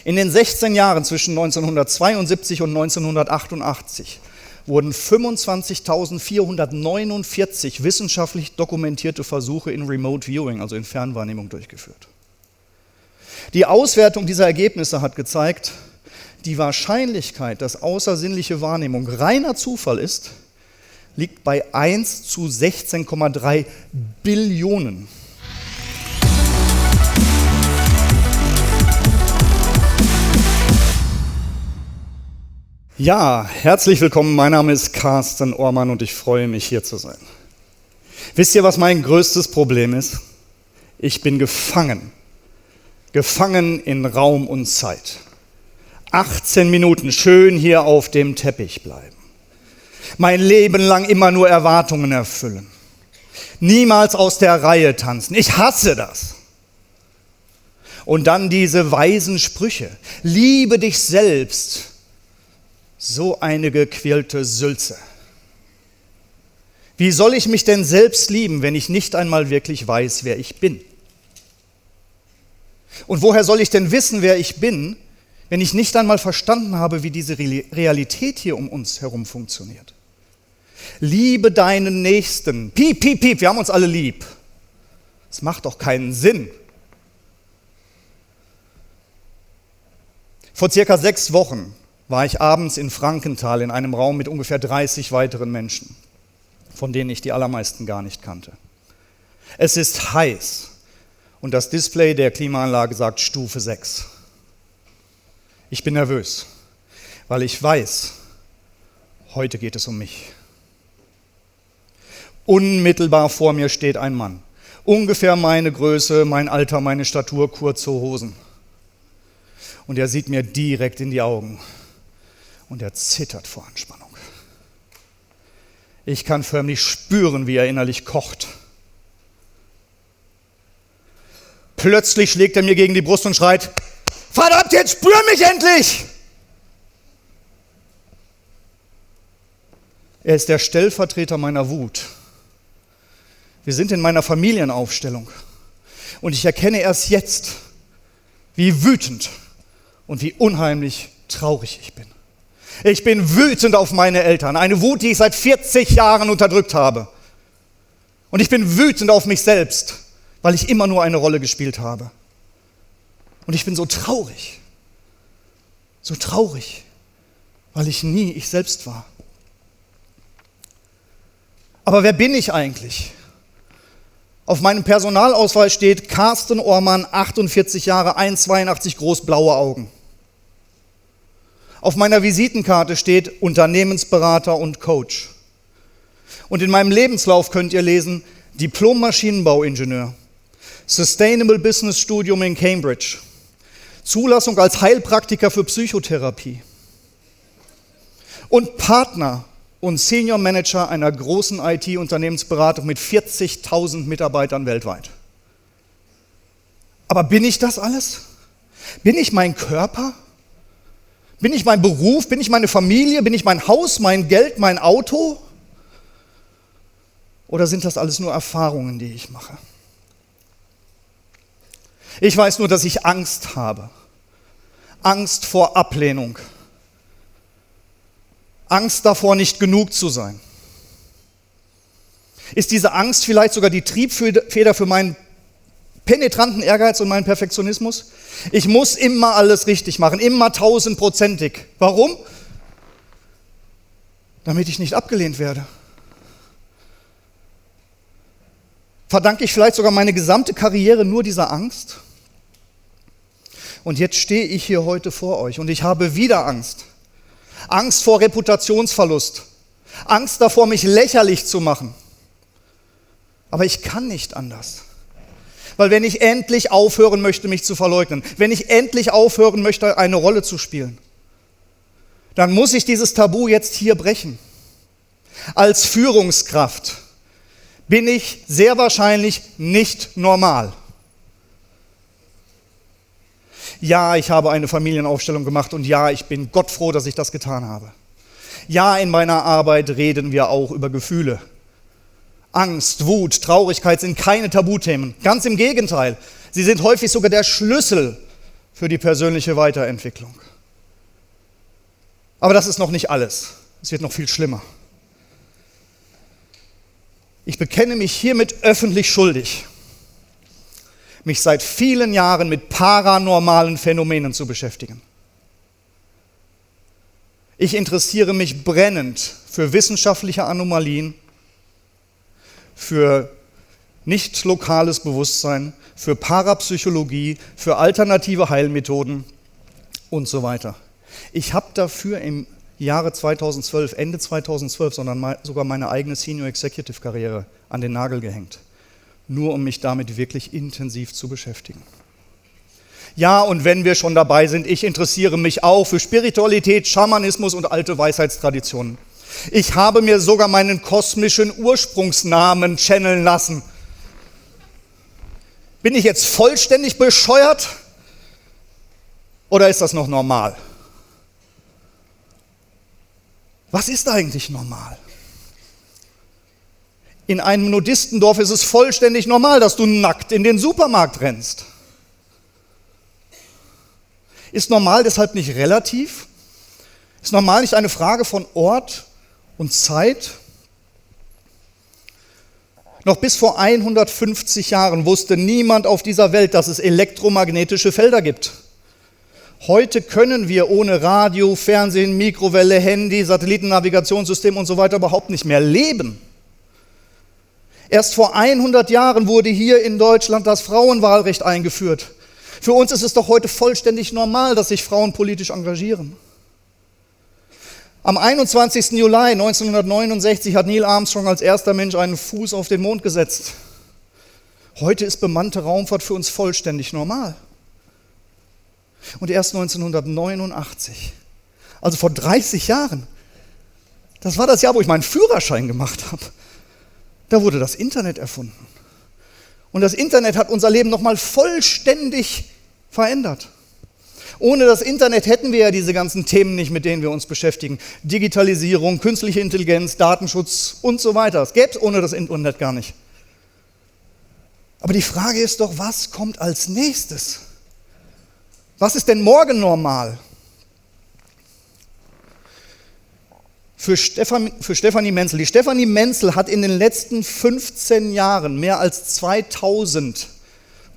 In den 16 Jahren zwischen 1972 und 1988 wurden 25.449 wissenschaftlich dokumentierte Versuche in Remote Viewing, also in Fernwahrnehmung, durchgeführt. Die Auswertung dieser Ergebnisse hat gezeigt, die Wahrscheinlichkeit, dass außersinnliche Wahrnehmung reiner Zufall ist, liegt bei 1 zu 16,3 Billionen. Ja, herzlich willkommen, mein Name ist Carsten Ohrmann und ich freue mich, hier zu sein. Wisst ihr, was mein größtes Problem ist? Ich bin gefangen in Raum und Zeit. 18 Minuten schön hier auf dem Teppich bleiben. Mein Leben lang immer nur Erwartungen erfüllen. Niemals aus der Reihe tanzen. Ich hasse das. Und dann diese weisen Sprüche. Liebe dich selbst. So eine gequälte Sülze. Wie soll ich mich denn selbst lieben, wenn ich nicht einmal wirklich weiß, wer ich bin? Und woher soll ich denn wissen, wer ich bin, wenn ich nicht einmal verstanden habe, wie diese Realität hier um uns herum funktioniert? Liebe deinen Nächsten. Piep, piep, piep, wir haben uns alle lieb. Das macht doch keinen Sinn. Vor circa 6 Wochen war ich abends in Frankenthal in einem Raum mit ungefähr 30 weiteren Menschen, von denen ich die allermeisten gar nicht kannte. Es ist heiß und das Display der Klimaanlage sagt Stufe 6. Ich bin nervös, weil ich weiß, heute geht es um mich. Unmittelbar vor mir steht ein Mann, ungefähr meine Größe, mein Alter, meine Statur, kurze Hosen. Und er sieht mir direkt in die Augen. Und er zittert vor Anspannung. Ich kann förmlich spüren, wie er innerlich kocht. Plötzlich schlägt er mir gegen die Brust und schreit: Verdammt, jetzt spür mich endlich! Er ist der Stellvertreter meiner Wut. Wir sind in meiner Familienaufstellung. Und ich erkenne erst jetzt, wie wütend und wie unheimlich traurig ich bin. Ich bin wütend auf meine Eltern, eine Wut, die ich seit 40 Jahren unterdrückt habe. Und ich bin wütend auf mich selbst, weil ich immer nur eine Rolle gespielt habe. Und ich bin so traurig, weil ich nie ich selbst war. Aber wer bin ich eigentlich? Auf meinem Personalausweis steht Carsten Ohrmann, 48 Jahre, 1,82 groß, blaue Augen. Auf meiner Visitenkarte steht Unternehmensberater und Coach. Und in meinem Lebenslauf könnt ihr lesen, Diplom-Maschinenbauingenieur, Sustainable Business Studium in Cambridge, Zulassung als Heilpraktiker für Psychotherapie und Partner und Senior Manager einer großen IT-Unternehmensberatung mit 40.000 Mitarbeitern weltweit. Aber bin ich das alles? Bin ich mein Körper? Bin ich mein Beruf? Bin ich meine Familie? Bin ich mein Haus, mein Geld, mein Auto? Oder sind das alles nur Erfahrungen, die ich mache? Ich weiß nur, dass ich Angst habe. Angst vor Ablehnung. Angst davor, nicht genug zu sein. Ist diese Angst vielleicht sogar die Triebfeder für meinen penetranten Ehrgeiz und meinen Perfektionismus? Ich muss immer alles richtig machen, immer 1000%ig. Warum? Damit ich nicht abgelehnt werde. Verdanke ich vielleicht sogar meine gesamte Karriere nur dieser Angst? Und jetzt stehe ich hier heute vor euch und ich habe wieder Angst. Angst vor Reputationsverlust. Angst davor, mich lächerlich zu machen. Aber ich kann nicht anders. Weil wenn ich endlich aufhören möchte, mich zu verleugnen, wenn ich endlich aufhören möchte, eine Rolle zu spielen, dann muss ich dieses Tabu jetzt hier brechen. Als Führungskraft bin ich sehr wahrscheinlich nicht normal. Ja, ich habe eine Familienaufstellung gemacht und ja, ich bin Gott froh, dass ich das getan habe. Ja, in meiner Arbeit reden wir auch über Gefühle. Angst, Wut, Traurigkeit sind keine Tabuthemen. Ganz im Gegenteil, sie sind häufig sogar der Schlüssel für die persönliche Weiterentwicklung. Aber das ist noch nicht alles. Es wird noch viel schlimmer. Ich bekenne mich hiermit öffentlich schuldig, mich seit vielen Jahren mit paranormalen Phänomenen zu beschäftigen. Ich interessiere mich brennend für wissenschaftliche Anomalien, für nicht lokales Bewusstsein, für Parapsychologie, für alternative Heilmethoden und so weiter. Ich habe dafür im Jahre 2012, Ende 2012, sogar meine eigene Senior Executive Karriere an den Nagel gehängt, nur um mich damit wirklich intensiv zu beschäftigen. Ja, und wenn wir schon dabei sind, ich interessiere mich auch für Spiritualität, Schamanismus und alte Weisheitstraditionen. Ich habe mir sogar meinen kosmischen Ursprungsnamen channeln lassen. Bin ich jetzt vollständig bescheuert oder ist das noch normal? Was ist eigentlich normal? In einem Nudistendorf ist es vollständig normal, dass du nackt in den Supermarkt rennst. Ist normal deshalb nicht relativ? Ist normal nicht eine Frage von Ort und Zeit? Noch bis vor 150 Jahren wusste niemand auf dieser Welt, dass es elektromagnetische Felder gibt. Heute können wir ohne Radio, Fernsehen, Mikrowelle, Handy, Satellitennavigationssystem und so weiter überhaupt nicht mehr leben. Erst vor 100 Jahren wurde hier in Deutschland das Frauenwahlrecht eingeführt. Für uns ist es doch heute vollständig normal, dass sich Frauen politisch engagieren. Am 21. Juli 1969 hat Neil Armstrong als erster Mensch einen Fuß auf den Mond gesetzt. Heute ist bemannte Raumfahrt für uns vollständig normal. Und erst 1989, also vor 30 Jahren, das war das Jahr, wo ich meinen Führerschein gemacht habe, da wurde das Internet erfunden. Und das Internet hat unser Leben nochmal vollständig verändert. Ohne das Internet hätten wir ja diese ganzen Themen nicht, mit denen wir uns beschäftigen. Digitalisierung, künstliche Intelligenz, Datenschutz und so weiter. Das gäbe es ohne das Internet gar nicht. Aber die Frage ist doch, was kommt als nächstes? Was ist denn morgen normal? Für Stefanie Menzel. Die Stefanie Menzel hat in den letzten 15 Jahren mehr als 2000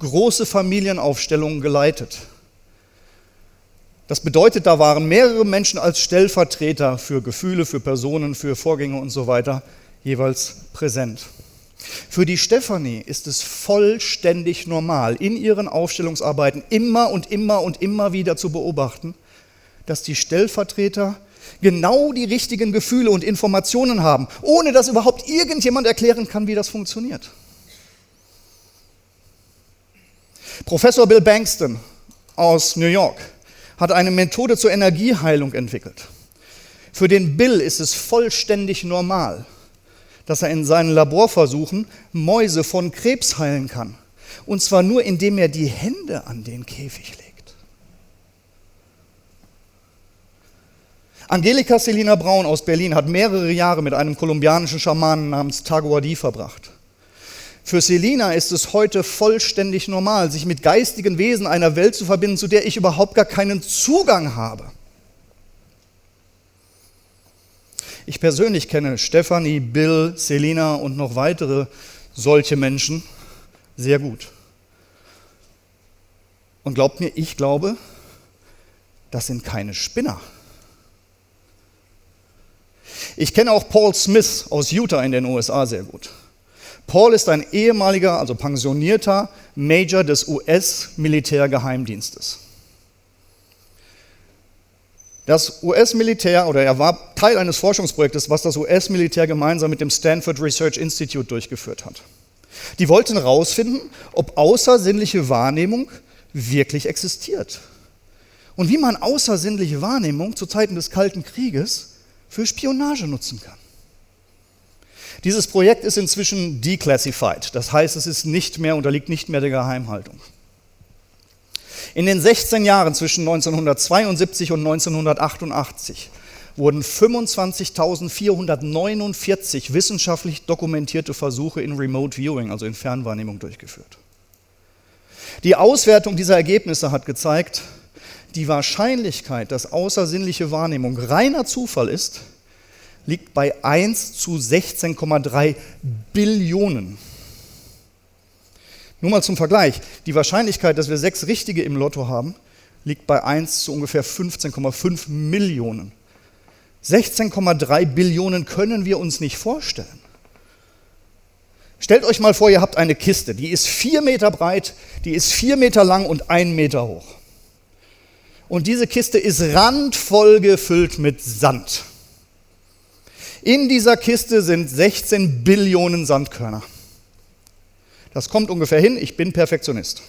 große Familienaufstellungen geleitet. Das bedeutet, da waren mehrere Menschen als Stellvertreter für Gefühle, für Personen, für Vorgänge und so weiter jeweils präsent. Für die Stefanie ist es vollständig normal, in ihren Aufstellungsarbeiten immer und immer und immer wieder zu beobachten, dass die Stellvertreter genau die richtigen Gefühle und Informationen haben, ohne dass überhaupt irgendjemand erklären kann, wie das funktioniert. Professor Bill Bankston aus New York hat eine Methode zur Energieheilung entwickelt. Für den Bill ist es vollständig normal, dass er in seinen Laborversuchen Mäuse von Krebs heilen kann. Und zwar nur, indem er die Hände an den Käfig legt. Angelika Selina Braun aus Berlin hat mehrere Jahre mit einem kolumbianischen Schamanen namens Taguadi verbracht. Für Selina ist es heute vollständig normal, sich mit geistigen Wesen einer Welt zu verbinden, zu der ich überhaupt gar keinen Zugang habe. Ich persönlich kenne Stefanie, Bill, Selina und noch weitere solche Menschen sehr gut. Und glaubt mir, ich glaube, das sind keine Spinner. Ich kenne auch Paul Smith aus Utah in den USA sehr gut. Paul ist ein ehemaliger, also pensionierter Major des US-Militärgeheimdienstes. Das US-Militär, oder er war Teil eines Forschungsprojektes, was das US-Militär gemeinsam mit dem Stanford Research Institute durchgeführt hat. Die wollten herausfinden, ob außersinnliche Wahrnehmung wirklich existiert. Und wie man außersinnliche Wahrnehmung zu Zeiten des Kalten Krieges für Spionage nutzen kann. Dieses Projekt ist inzwischen declassified, das heißt, es ist unterliegt nicht mehr der Geheimhaltung. In den 16 Jahren zwischen 1972 und 1988 wurden 25.449 wissenschaftlich dokumentierte Versuche in Remote Viewing, also in Fernwahrnehmung, durchgeführt. Die Auswertung dieser Ergebnisse hat gezeigt, die Wahrscheinlichkeit, dass außersinnliche Wahrnehmung reiner Zufall ist, liegt bei 1 zu 16,3 Billionen. Nur mal zum Vergleich, die Wahrscheinlichkeit, dass wir 6 Richtige im Lotto haben, liegt bei 1 zu ungefähr 15,5 Millionen. 16,3 Billionen können wir uns nicht vorstellen. Stellt euch mal vor, ihr habt eine Kiste, die ist 4 Meter breit, die ist 4 Meter lang und 1 Meter hoch. Und diese Kiste ist randvoll gefüllt mit Sand. In dieser Kiste sind 16 Billionen Sandkörner. Das kommt ungefähr hin, ich bin Perfektionist.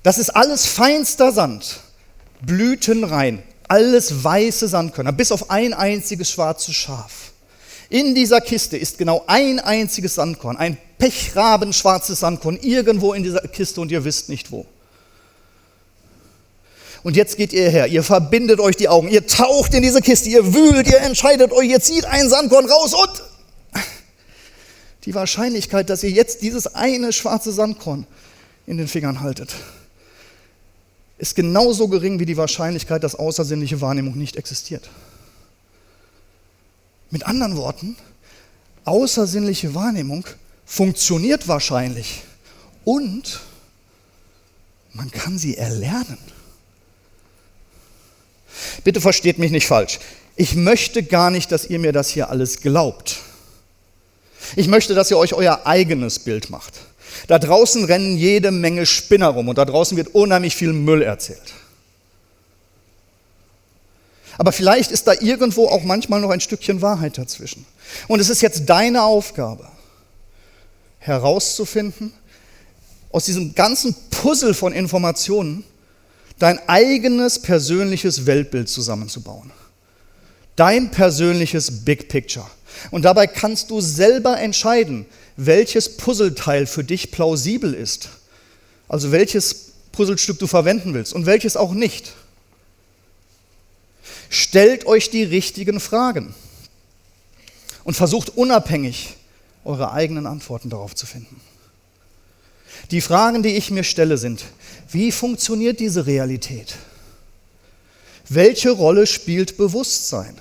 Das ist alles feinster Sand, blütenrein, alles weiße Sandkörner, bis auf ein einziges schwarzes Schaf. In dieser Kiste ist genau ein einziges Sandkorn, ein pechrabenschwarzes Sandkorn, irgendwo in dieser Kiste und ihr wisst nicht wo. Und jetzt geht ihr her, ihr verbindet euch die Augen, ihr taucht in diese Kiste, ihr wühlt, ihr entscheidet euch, ihr zieht ein Sandkorn raus und die Wahrscheinlichkeit, dass ihr jetzt dieses eine schwarze Sandkorn in den Fingern haltet, ist genauso gering wie die Wahrscheinlichkeit, dass außersinnliche Wahrnehmung nicht existiert. Mit anderen Worten, außersinnliche Wahrnehmung funktioniert wahrscheinlich und man kann sie erlernen. Bitte versteht mich nicht falsch. Ich möchte gar nicht, dass ihr mir das hier alles glaubt. Ich möchte, dass ihr euch euer eigenes Bild macht. Da draußen rennen jede Menge Spinner rum und da draußen wird unheimlich viel Müll erzählt. Aber vielleicht ist da irgendwo auch manchmal noch ein Stückchen Wahrheit dazwischen. Und es ist jetzt deine Aufgabe, herauszufinden, aus diesem ganzen Puzzle von Informationen dein eigenes persönliches Weltbild zusammenzubauen. Dein persönliches Big Picture. Und dabei kannst du selber entscheiden, welches Puzzleteil für dich plausibel ist. Also welches Puzzlestück du verwenden willst und welches auch nicht. Stellt euch die richtigen Fragen und versucht unabhängig eure eigenen Antworten darauf zu finden. Die Fragen, die ich mir stelle, sind: Wie funktioniert diese Realität? Welche Rolle spielt Bewusstsein?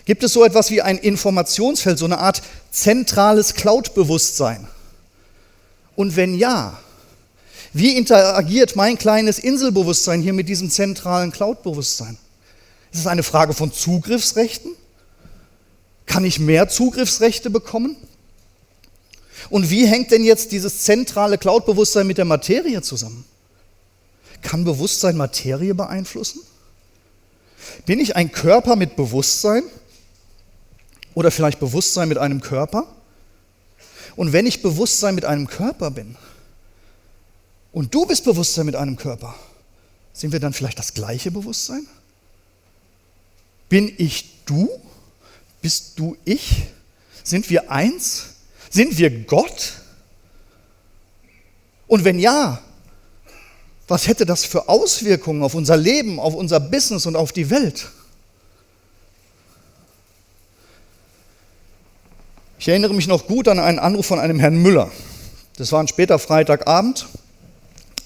Gibt es so etwas wie ein Informationsfeld, so eine Art zentrales Cloud-Bewusstsein? Und wenn ja, wie interagiert mein kleines Inselbewusstsein hier mit diesem zentralen Cloud-Bewusstsein? Ist es eine Frage von Zugriffsrechten? Kann ich mehr Zugriffsrechte bekommen? Und wie hängt denn jetzt dieses zentrale Cloud-Bewusstsein mit der Materie zusammen? Kann Bewusstsein Materie beeinflussen? Bin ich ein Körper mit Bewusstsein? Oder vielleicht Bewusstsein mit einem Körper? Und wenn ich Bewusstsein mit einem Körper bin und du bist Bewusstsein mit einem Körper, sind wir dann vielleicht das gleiche Bewusstsein? Bin ich du? Bist du ich? Sind wir eins? Sind wir Gott? Und wenn ja, was hätte das für Auswirkungen auf unser Leben, auf unser Business und auf die Welt? Ich erinnere mich noch gut an einen Anruf von einem Herrn Müller. Das war ein später Freitagabend,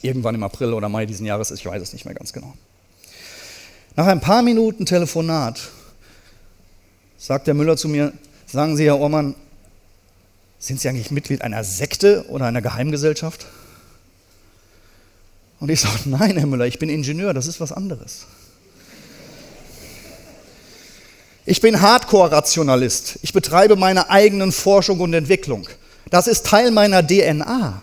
irgendwann im April oder Mai diesen Jahres, ich weiß es nicht mehr ganz genau. Nach ein paar Minuten Telefonat sagt der Müller zu mir: Sagen Sie, Herr Ohrmann, sind Sie eigentlich Mitglied einer Sekte oder einer Geheimgesellschaft? Und ich sage: Nein, Herr Müller, ich bin Ingenieur, das ist was anderes. Ich bin Hardcore-Rationalist. Ich betreibe meine eigenen Forschung und Entwicklung. Das ist Teil meiner DNA.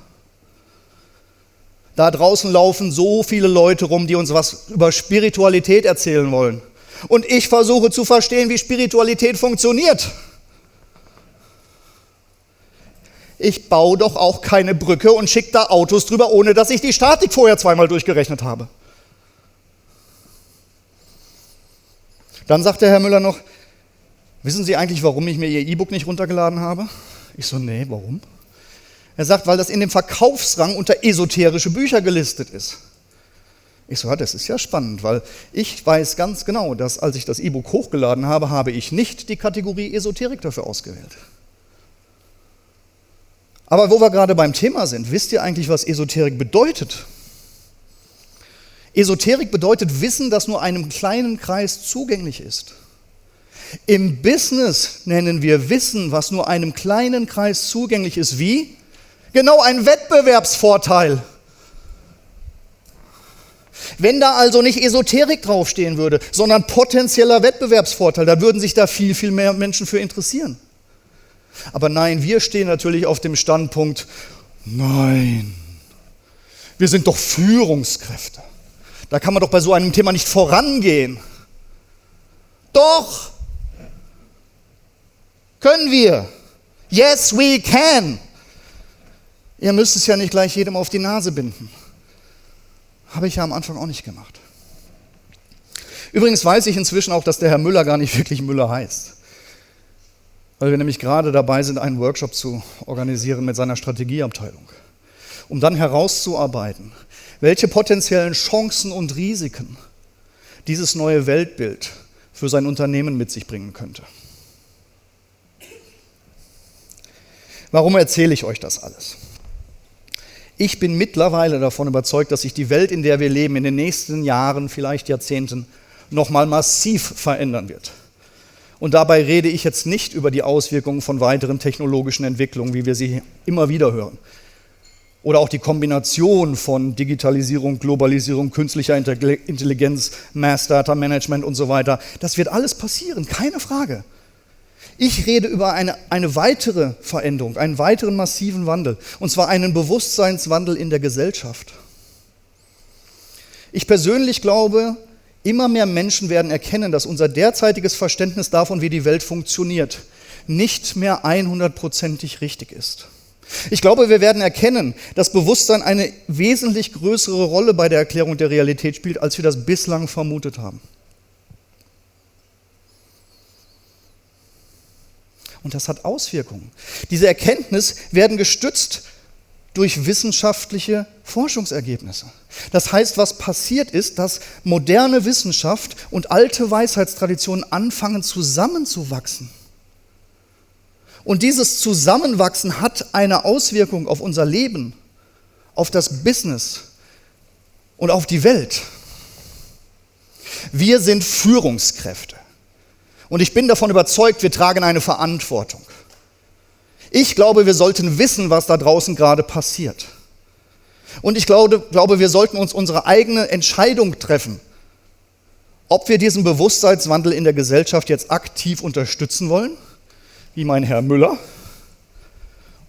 Da draußen laufen so viele Leute rum, die uns was über Spiritualität erzählen wollen. Und ich versuche zu verstehen, wie Spiritualität funktioniert. Ich baue doch auch keine Brücke und schicke da Autos drüber, ohne dass ich die Statik vorher zweimal durchgerechnet habe. Dann sagt der Herr Müller noch: Wissen Sie eigentlich, warum ich mir Ihr E-Book nicht runtergeladen habe? Ich so: Nee, warum? Er sagt: Weil das in dem Verkaufsrang unter esoterische Bücher gelistet ist. Ich so: Ja, das ist ja spannend, weil ich weiß ganz genau, dass als ich das E-Book hochgeladen habe, habe ich nicht die Kategorie Esoterik dafür ausgewählt. Aber wo wir gerade beim Thema sind, wisst ihr eigentlich, was Esoterik bedeutet? Esoterik bedeutet Wissen, das nur einem kleinen Kreis zugänglich ist. Im Business nennen wir Wissen, was nur einem kleinen Kreis zugänglich ist, wie? Genau, ein Wettbewerbsvorteil. Wenn da also nicht Esoterik draufstehen würde, sondern potenzieller Wettbewerbsvorteil, dann würden sich da viel, viel mehr Menschen für interessieren. Aber nein, wir stehen natürlich auf dem Standpunkt, nein, wir sind doch Führungskräfte. Da kann man doch bei so einem Thema nicht vorangehen. Doch, können wir. Yes, we can. Ihr müsst es ja nicht gleich jedem auf die Nase binden. Habe ich ja am Anfang auch nicht gemacht. Übrigens weiß ich inzwischen auch, dass der Herr Müller gar nicht wirklich Müller heißt. Weil wir nämlich gerade dabei sind, einen Workshop zu organisieren mit seiner Strategieabteilung, um dann herauszuarbeiten, welche potenziellen Chancen und Risiken dieses neue Weltbild für sein Unternehmen mit sich bringen könnte. Warum erzähle ich euch das alles? Ich bin mittlerweile davon überzeugt, dass sich die Welt, in der wir leben, in den nächsten Jahren, vielleicht Jahrzehnten, nochmal massiv verändern wird. Und dabei rede ich jetzt nicht über die Auswirkungen von weiteren technologischen Entwicklungen, wie wir sie immer wieder hören. Oder auch die Kombination von Digitalisierung, Globalisierung, künstlicher Intelligenz, Mass Data Management und so weiter. Das wird alles passieren, keine Frage. Ich rede über eine weitere Veränderung, einen weiteren massiven Wandel, und zwar einen Bewusstseinswandel in der Gesellschaft. Ich persönlich glaube, immer mehr Menschen werden erkennen, dass unser derzeitiges Verständnis davon, wie die Welt funktioniert, nicht mehr 100%ig richtig ist. Ich glaube, wir werden erkennen, dass Bewusstsein eine wesentlich größere Rolle bei der Erklärung der Realität spielt, als wir das bislang vermutet haben. Und das hat Auswirkungen. Diese Erkenntnisse werden gestützt durch wissenschaftliche Forschungsergebnisse. Das heißt, was passiert ist, dass moderne Wissenschaft und alte Weisheitstraditionen anfangen zusammenzuwachsen. Und dieses Zusammenwachsen hat eine Auswirkung auf unser Leben, auf das Business und auf die Welt. Wir sind Führungskräfte. Und ich bin davon überzeugt, wir tragen eine Verantwortung. Ich glaube, wir sollten wissen, was da draußen gerade passiert. Und ich glaube, wir sollten uns unsere eigene Entscheidung treffen, ob wir diesen Bewusstseinswandel in der Gesellschaft jetzt aktiv unterstützen wollen, wie mein Herr Müller,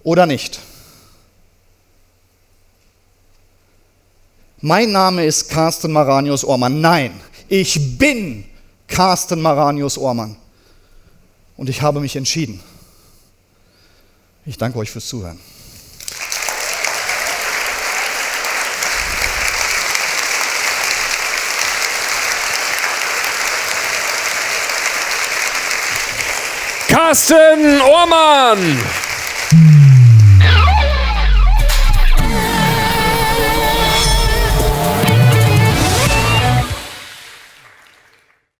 oder nicht. Mein Name ist Carsten Maranius-Ohrmann. Nein, ich bin Carsten Maranius-Ohrmann. Und ich habe mich entschieden. Ich danke euch fürs Zuhören. Carsten Ohrmann!